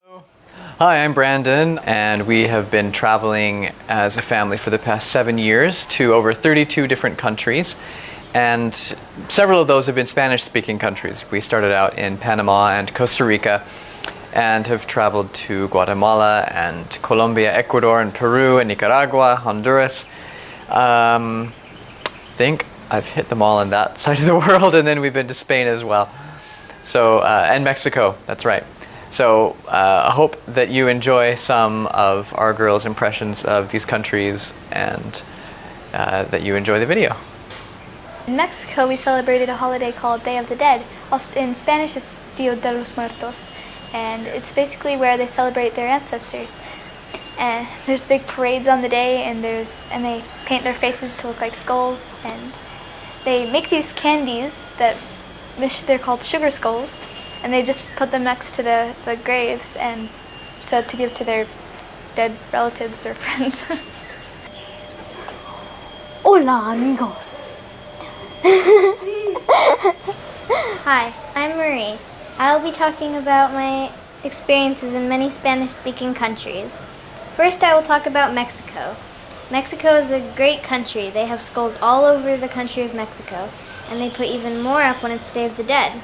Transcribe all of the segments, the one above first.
Hi, I'm Brandon, and we have been traveling as a family for the past 7 years to over 32 different countries, and several of those have been Spanish-speaking countries. We started out in Panama and Costa Rica and have traveled to Guatemala and Colombia, Ecuador and Peru and Nicaragua, Honduras. I think I've hit them all on that side of the world, and then we've been to Spain as well. So, and Mexico, that's right. So I hope that you enjoy some of our girls' impressions of these countries and that you enjoy the video. In Mexico, we celebrated a holiday called Day of the Dead. In Spanish, it's Dia de los Muertos, and it's basically where they celebrate their ancestors. And there's big parades on the day, and they paint their faces to look like skulls, and they make these candies that they're called sugar skulls. And they just put them next to the graves, and so to give to their dead relatives or friends. Hola, amigos. Hi, I'm Marie. I will be talking about my experiences in many Spanish-speaking countries. First, I will talk about Mexico. Mexico is a great country. They have skulls all over the country of Mexico, and they put even more up when it's Day of the Dead.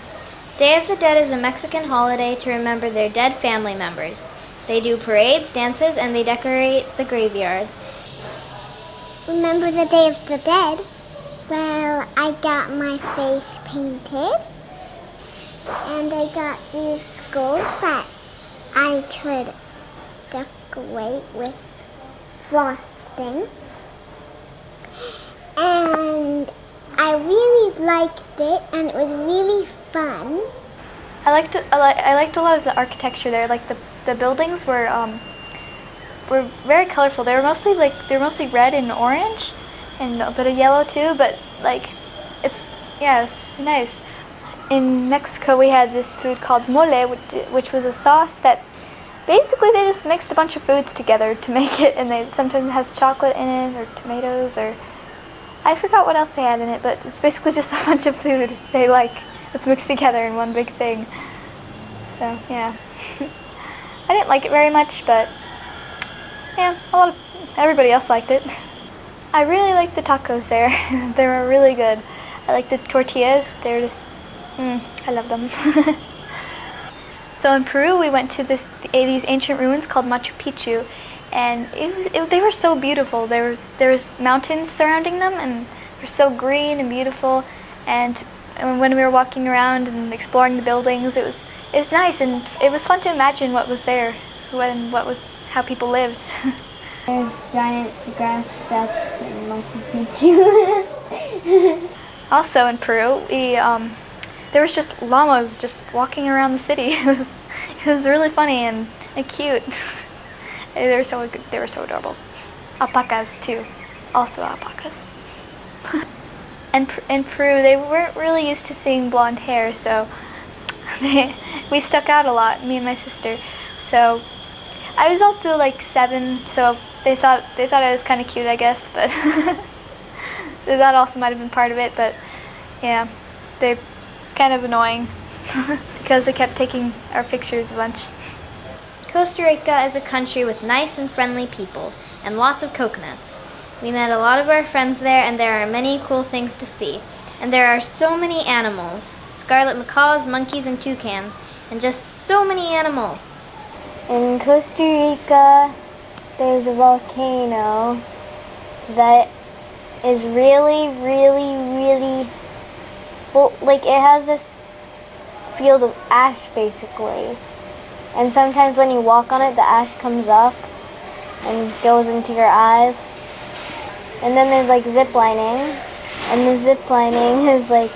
Day of the Dead is a Mexican holiday to remember their dead family members. They do parades, dances, and they decorate the graveyards. Remember the Day of the Dead? Well, I got my face painted, and I got these skulls that I could decorate with frosting. And I really liked it, and it was really fun. I liked a lot of the architecture there. Like the buildings were very colorful. They were mostly red and orange, and a bit of yellow too. But like it's nice. In Mexico, we had this food called mole, which was a sauce that basically they just mixed a bunch of foods together to make it, and they sometimes has chocolate in it or tomatoes or I forgot what else they had in it, but it's basically just a bunch of food it's mixed together in one big thing. So yeah, I didn't like it very much, but yeah, everybody else liked it. I really liked the tacos there. They were really good. I liked the tortillas. They were just, I love them. So in Peru, we went to these ancient ruins called Machu Picchu, and they were so beautiful. There was mountains surrounding them, and they were so green and beautiful. And when we were walking around and exploring the buildings, it was nice, and it was fun to imagine what was there, how people lived. There's giant grass steps in Machu Picchu. Also in Peru, there was just llamas just walking around the city. It was really funny and cute. They were so good. They were so adorable. Alpacas too, also alpacas. And in Peru, they weren't really used to seeing blonde hair, so we stuck out a lot, me and my sister. So I was also like 7, so they thought I was kind of cute, I guess, but that also might have been part of it. But yeah, it's kind of annoying because they kept taking our pictures a bunch. Costa Rica is a country with nice and friendly people and lots of coconuts. We met a lot of our friends there, and there are many cool things to see. And there are so many animals. Scarlet macaws, monkeys, and toucans, and just so many animals. In Costa Rica, there's a volcano that is really, well, like it has this field of ash basically. And sometimes when you walk on it, the ash comes up and goes into your eyes. And then there's like zip lining, and the zip lining is like,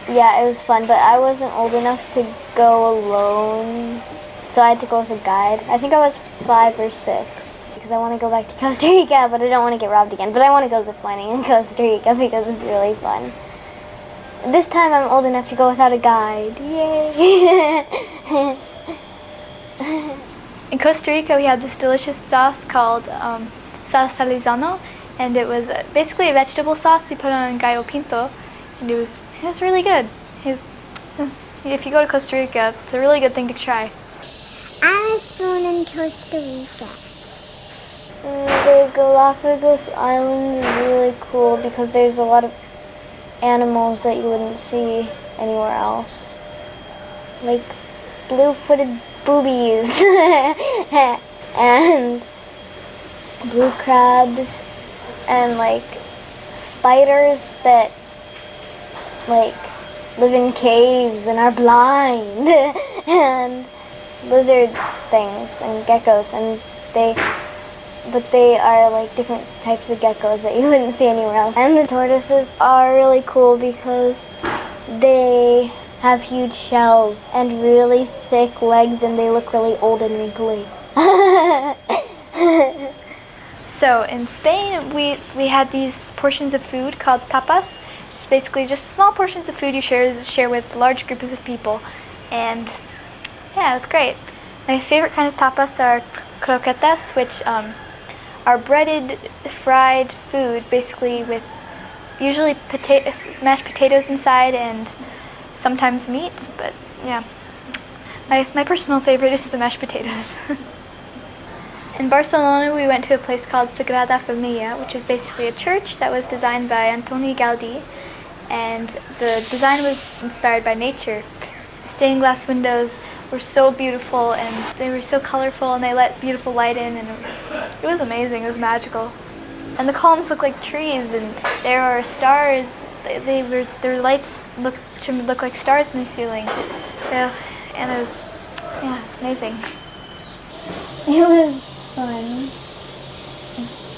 yeah, it was fun, but I wasn't old enough to go alone, so I had to go with a guide. I think I was 5 or 6, because I want to go back to Costa Rica, but I don't want to get robbed again. But I want to go zip lining in Costa Rica because it's really fun. This time I'm old enough to go without a guide. Yay! In Costa Rica, we had this delicious sauce called salsa Lizano, and it was basically a vegetable sauce we put on gallo pinto, and it was really good. If you go to Costa Rica, it's a really good thing to try. known in Costa Rica? The Galapagos Islands is really cool because there's a lot of animals that you wouldn't see anywhere else. Like blue-footed boobies and blue crabs and like spiders that like live in caves and are blind and lizards things and geckos, and they are like different types of geckos that you wouldn't see anywhere else. And the tortoises are really cool because they have huge shells and really thick legs, and they look really old and wrinkly. So in Spain, we had these portions of food called tapas. It's basically just small portions of food you share with large groups of people, and yeah, it's great. My favorite kind of tapas are croquetas, which are breaded, fried food, basically with usually mashed potatoes inside and sometimes meat. But yeah, my personal favorite is the mashed potatoes. In Barcelona, we went to a place called Sagrada Familia, which is basically a church that was designed by Antoni Gaudí, and the design was inspired by nature. The stained glass windows were so beautiful, and they were so colorful, and they let beautiful light in, and it was amazing. It was magical. And the columns looked like trees, and there were stars. Their lights should look like stars in the ceiling. Yeah, and it's amazing. It was fun,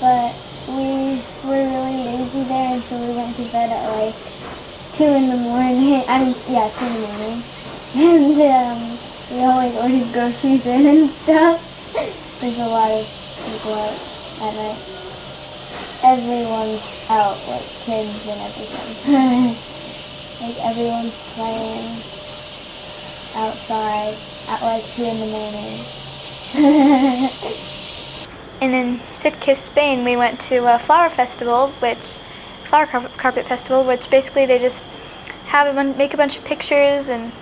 but we were really lazy there, and so we went to bed at like 2 in the morning. 2 in the morning. And we always ordered groceries in and stuff. There's a lot of people out at night. Everyone's out, like kids and everything. Like everyone's playing outside at like 2 in the morning. And in Sitges, Spain, we went to a flower carpet festival, which basically they just make a bunch of pictures and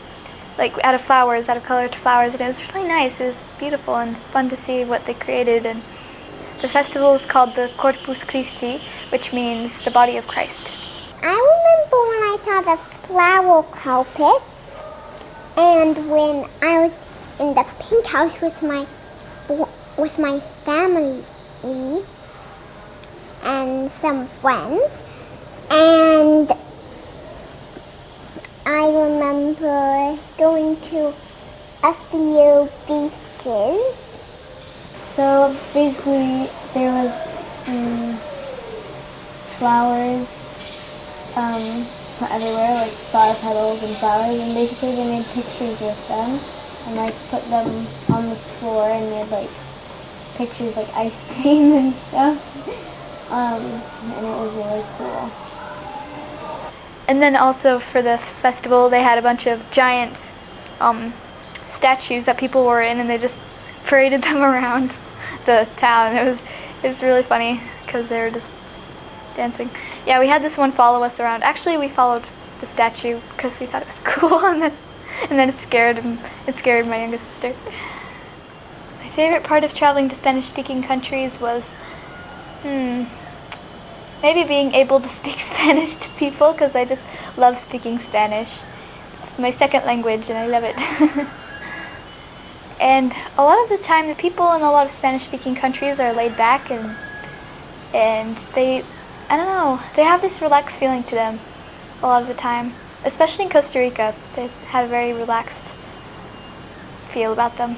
like out of colored flowers, and it was really nice. It was beautiful and fun to see what they created. And the festival is called the Corpus Christi, which means the body of Christ. I remember when I saw the flower carpets, and when I was in the pink house with my family and some friends, and I remember going to a few beaches. So basically there was flowers everywhere, like flower petals and flowers, and basically they made pictures with them and like put them on the floor and made like pictures like ice cream and stuff. And it was really cool. And then also for the festival, they had a bunch of giant statues that people were in, and they just paraded them around the town. It was really funny because they were just dancing. Yeah, we had this one follow us around. Actually, we followed the statue because we thought it was cool, and then it scared my youngest sister. My favorite part of traveling to Spanish-speaking countries was maybe being able to speak Spanish to people, because I just love speaking Spanish. It's my second language and I love it. And a lot of the time the people in a lot of Spanish-speaking countries are laid back, and they, I don't know, they have this relaxed feeling to them a lot of the time. Especially in Costa Rica, they have a very relaxed feel about them.